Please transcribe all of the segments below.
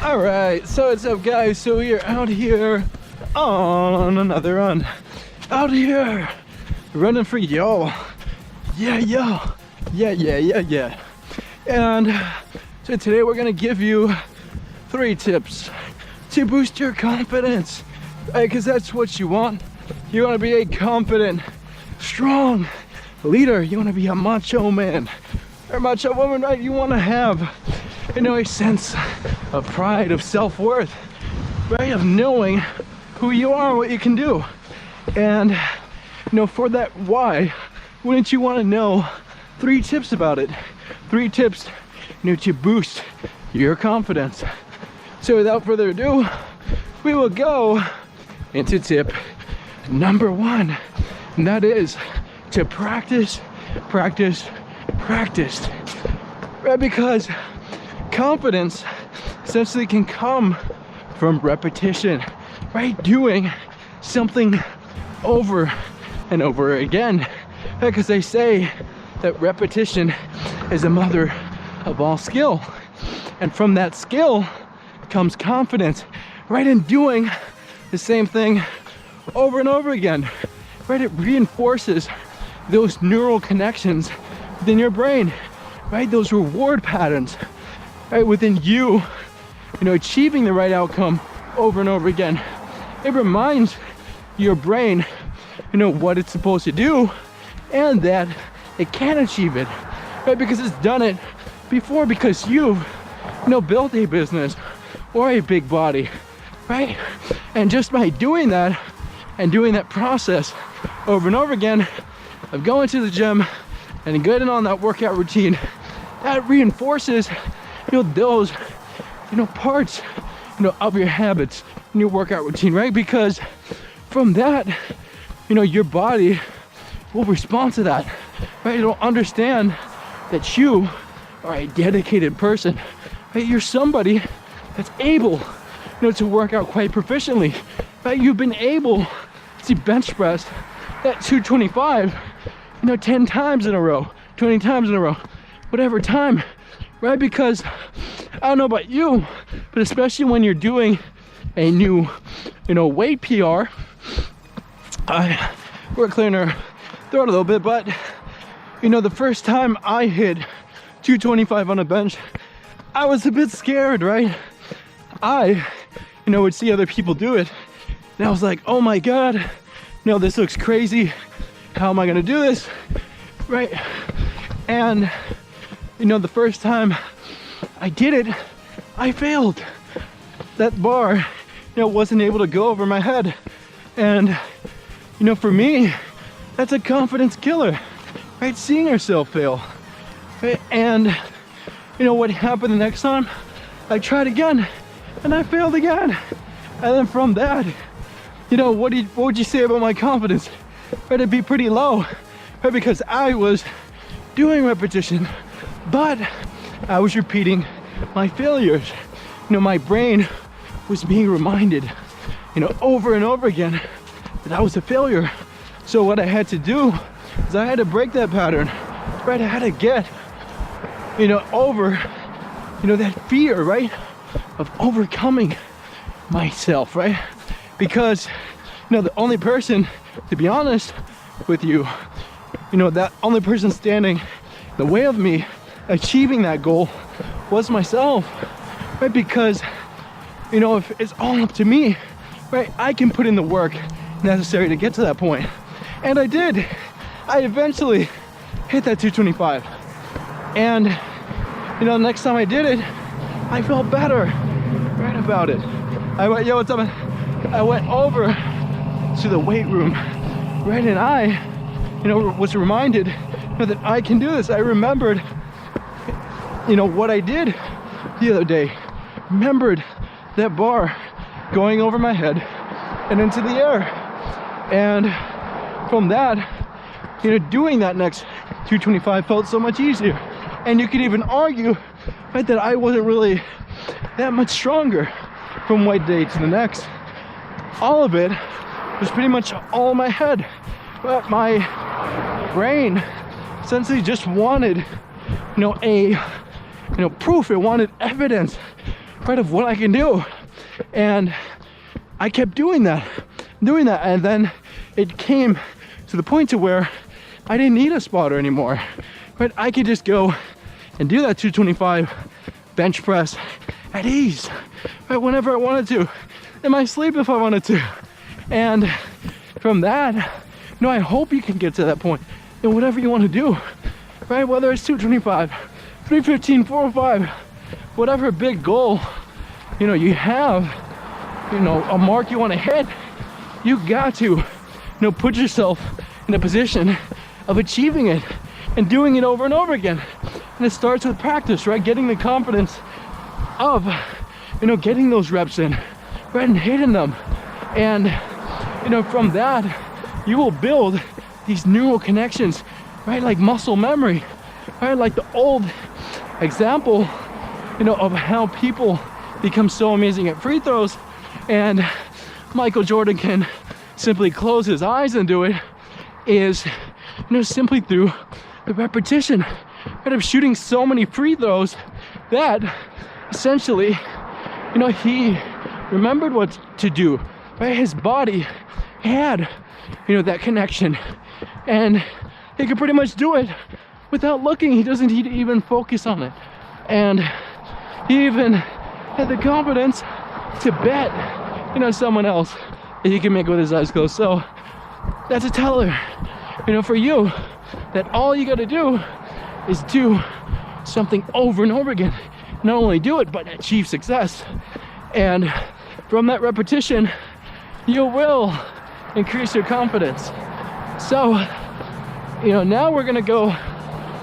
All right, so what's up, guys? So we are out here on another run. Out here running for y'all. Yeah, y'all. Yeah. And so today we're gonna give you 3 tips to boost your confidence, right? Because that's what you want. You want to be a confident, strong leader. You want to be a macho man or macho woman, right? You want to have, a sense of pride, of self-worth, right? Of knowing who you are and what you can do. And, for that why, wouldn't you want to know 3 tips about it? 3 tips, to boost your confidence. So without further ado, we will go into tip number 1, and that is to practice. Right? Because confidence essentially can come from repetition, right? Doing something over and over again. Because they say that repetition is the mother of all skill. And from that skill comes confidence, right? In doing the same thing over and over again, right? It reinforces those neural connections within your brain, right? Those reward patterns, right? Within you, achieving the right outcome over and over again. It reminds your brain, what it's supposed to do and that it can achieve it, right? Because it's done it before, because you've, built a business or a big body, right? And just by doing that and doing that process over and over again of going to the gym and getting on that workout routine, that reinforces, those, parts, of your habits in your workout routine, right? Because from that, your body will respond to that, right? It'll understand that you are a dedicated person, right? You're somebody that's able, to work out quite proficiently, right? You've been able to bench press that 225, 10 times in a row, 20 times in a row, whatever time, right? Because I don't know about you, but especially when you're doing a new, weight PR, we're clearing our throat a little bit, but the first time I hit 225 on a bench, I was a bit scared, right? I, would see other people do it, and I was like, oh my God, this looks crazy. How am I gonna do this, right? And the first time I did it, I failed. That bar, wasn't able to go over my head. And, for me, that's a confidence killer, right? Seeing yourself fail, right? And, what happened the next time? I tried again, and I failed again. And then from that, what would you say about my confidence? Right, it'd be pretty low, right? Because I was doing repetition, but I was repeating my failures. My brain was being reminded, over and over again that I was a failure. So what I had to do is I had to break that pattern, right? I had to get, over, that fear, right? Of overcoming myself, right? Because, the only person, to be honest with you, that only person standing in the way of me achieving that goal was myself, right? Because, if it's all up to me, right, I can put in the work necessary to get to that point. And I did. I eventually hit that 225. And, the next time I did it, I felt better, right, about it. I went, yo, what's up? I went over to the weight room, right? And I, was reminded, that I can do this. I remembered, what I did the other day. Remembered that bar going over my head and into the air. And from that, doing that next 225 felt so much easier. And you could even argue, right, that I wasn't really that much stronger from one day to the next. All of it was pretty much all in my head, but my brain essentially just wanted, proof. It wanted evidence, right, of what I can do. And I kept doing that, and then it came to the point to where I didn't need a spotter anymore, right? I could just go and do that 225 bench press at ease, right, whenever I wanted to, in my sleep if I wanted to. And from that, I hope you can get to that point in whatever you want to do, right? Whether it's 225, 315, 405, whatever big goal, you have, a mark you want to hit, you got to, put yourself in a position of achieving it and doing it over and over again. And it starts with practice, right? Getting the confidence of, getting those reps in, right? And hitting them. And, from that, you will build these neural connections, right? Like muscle memory, right? Like the old example, of how people become so amazing at free throws, and Michael Jordan can simply close his eyes and do it, is, simply through the repetition, right, of shooting so many free throws that essentially, he remembered what to do, right? His body had, that connection, and he could pretty much do it without looking. He doesn't need to even focus on it. And he even had the confidence to bet, someone else that he can make with his eyes closed. So that's a teller, for you, that all you got to do is do something over and over again. Not only do it, but achieve success. And from that repetition, you will increase your confidence. So, now we're gonna go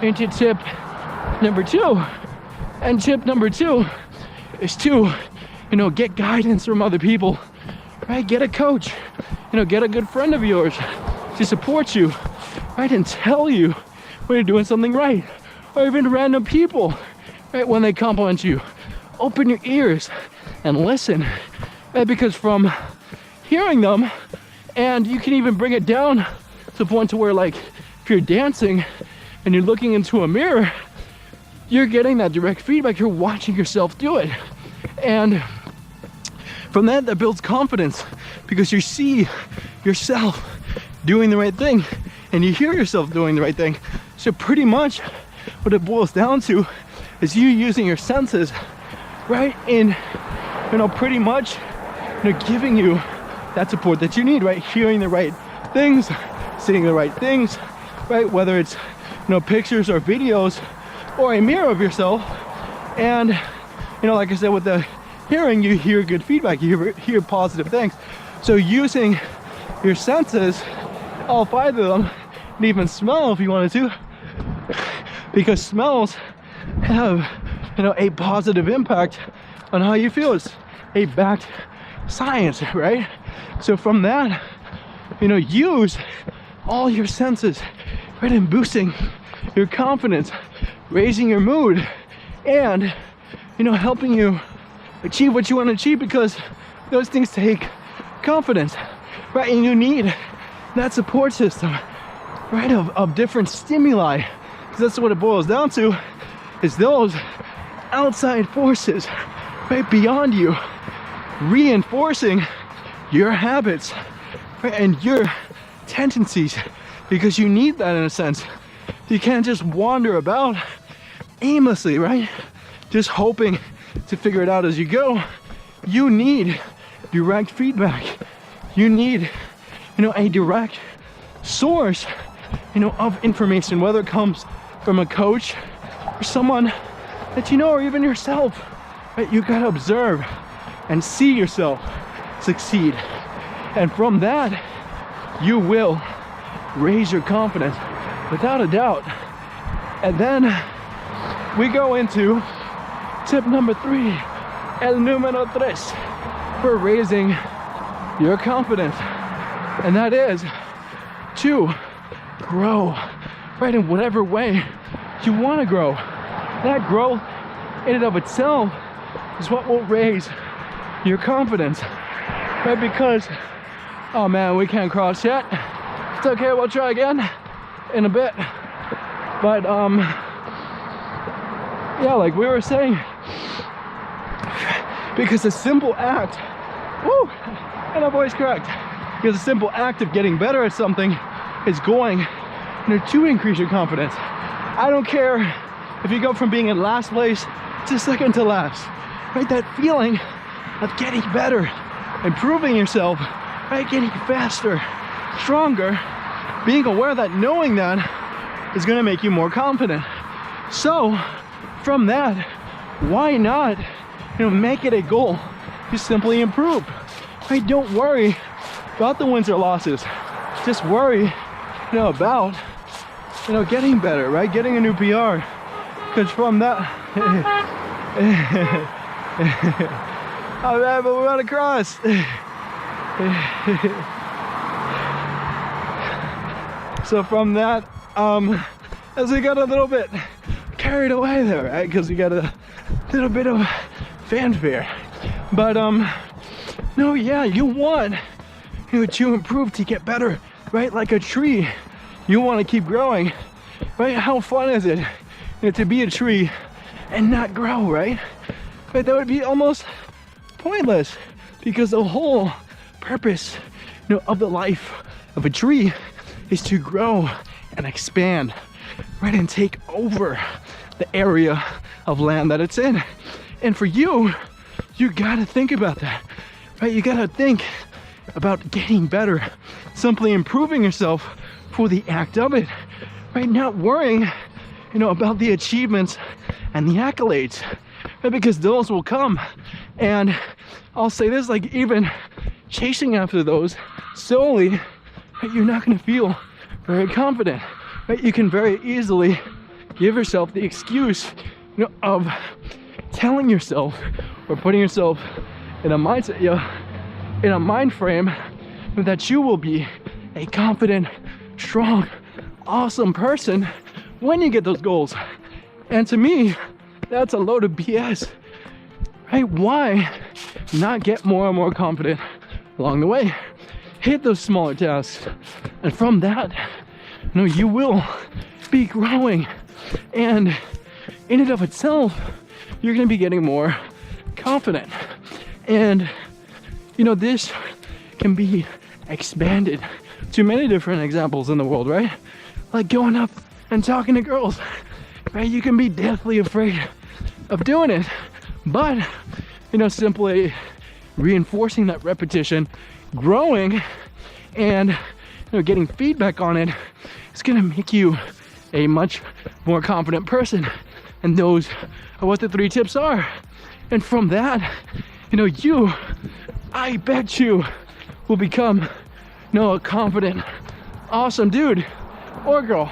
into tip number 2. And tip number 2 is to, get guidance from other people, right? Get a coach, get a good friend of yours to support you, right? And tell you when you're doing something right. Or even random people, right? When they compliment you, open your ears and listen, right? Because from hearing them, and you can even bring it down to the point to where, like, if you're dancing and you're looking into a mirror, you're getting that direct feedback. You're watching yourself do it. And from that builds confidence, because you see yourself doing the right thing and you hear yourself doing the right thing. So pretty much what it boils down to is you using your senses, right? In, pretty much, giving you that support that you need, right? Hearing the right things, seeing the right things, right? Whether it's, pictures or videos or a mirror of yourself. And, like I said, with the hearing, you hear good feedback, you hear positive things. So using your senses, all 5 of them, and even smell if you wanted to, because smells have, a positive impact on how you feel. It's a backed science, right? So from that, use all your senses, right, in boosting your confidence, raising your mood, and, helping you achieve what you want to achieve, because those things take confidence, right? And you need that support system, right, of different stimuli, because that's what it boils down to, is those outside forces, right, beyond you, reinforcing your habits, right, and your tendencies, because you need that in a sense. You can't just wander about aimlessly, right, just hoping to figure it out as you go. You need direct feedback. You need, a direct source, of information, whether it comes from a coach or someone that or even yourself, right? You gotta observe and see yourself succeed. And from that, you will raise your confidence without a doubt. And then we go into tip number 3, el número 3, for raising your confidence. And that is to grow, right, in whatever way you want to grow. That growth in and of itself is what will raise your confidence, right? Because, oh man, we can't cross yet. It's okay, we'll try again in a bit. But yeah, like we were saying, Because a simple act, woo, and a voice cracked. Because a simple act of getting better at something is going, to increase your confidence. I don't care if you go from being in last place to second to last, right? That feeling of getting better, improving yourself, right? Getting faster, stronger, being aware that knowing that is gonna make you more confident. So from that, why not, make it a goal to simply improve, right? Don't worry about the wins or losses. Just worry, about, getting better, right? Getting a new PR. Because from that, oh man, but we're on a cross. So from that, as we got a little bit carried away there, right? Because we got a little bit of fanfare. But no, yeah, you want to improve, to get better, right? Like a tree, you want to keep growing, right? How fun is it, to be a tree and not grow, right? But that would be almost pointless, because the whole purpose, of the life of a tree is to grow and expand, right? And take over the area of land that it's in. And for you, you gotta think about that, right? You gotta think about getting better, simply improving yourself for the act of it, right? Not worrying, about the achievements and the accolades, right? Because those will come. And I'll say this, like, even chasing after those solely, right, you're not gonna feel very confident, right? You can very easily give yourself the excuse, of telling yourself or putting yourself in a mindset, in a mind frame that you will be a confident, strong, awesome person when you get those goals. And to me, that's a load of BS, right? Why not get more and more confident along the way? Hit those smaller tasks, and from that, you will be growing. And in and of itself, you're going to be getting more confident. And this can be expanded to many different examples in the world, right? Like going up and talking to girls, right? You can be deathly afraid of doing it, but simply reinforcing that repetition, growing, and getting feedback on it is going to make you a much more confident person. And those are what the 3 tips are. And from that, I bet you will become, a confident, awesome dude or girl,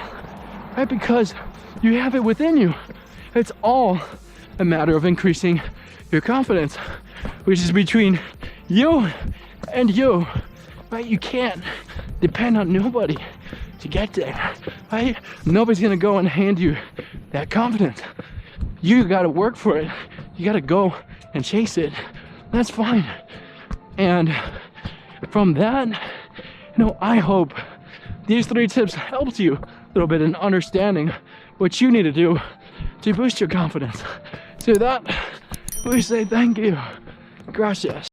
right? Because you have it within you. It's all a matter of increasing your confidence, which is between you and you, right? You can't depend on nobody to get there, right? Nobody's gonna go and hand you that confidence. You gotta work for it. You gotta go and chase it. That's fine. And from that, I hope these 3 tips helped you a little bit in understanding what you need to do to boost your confidence. So that, we say thank you. Gracias.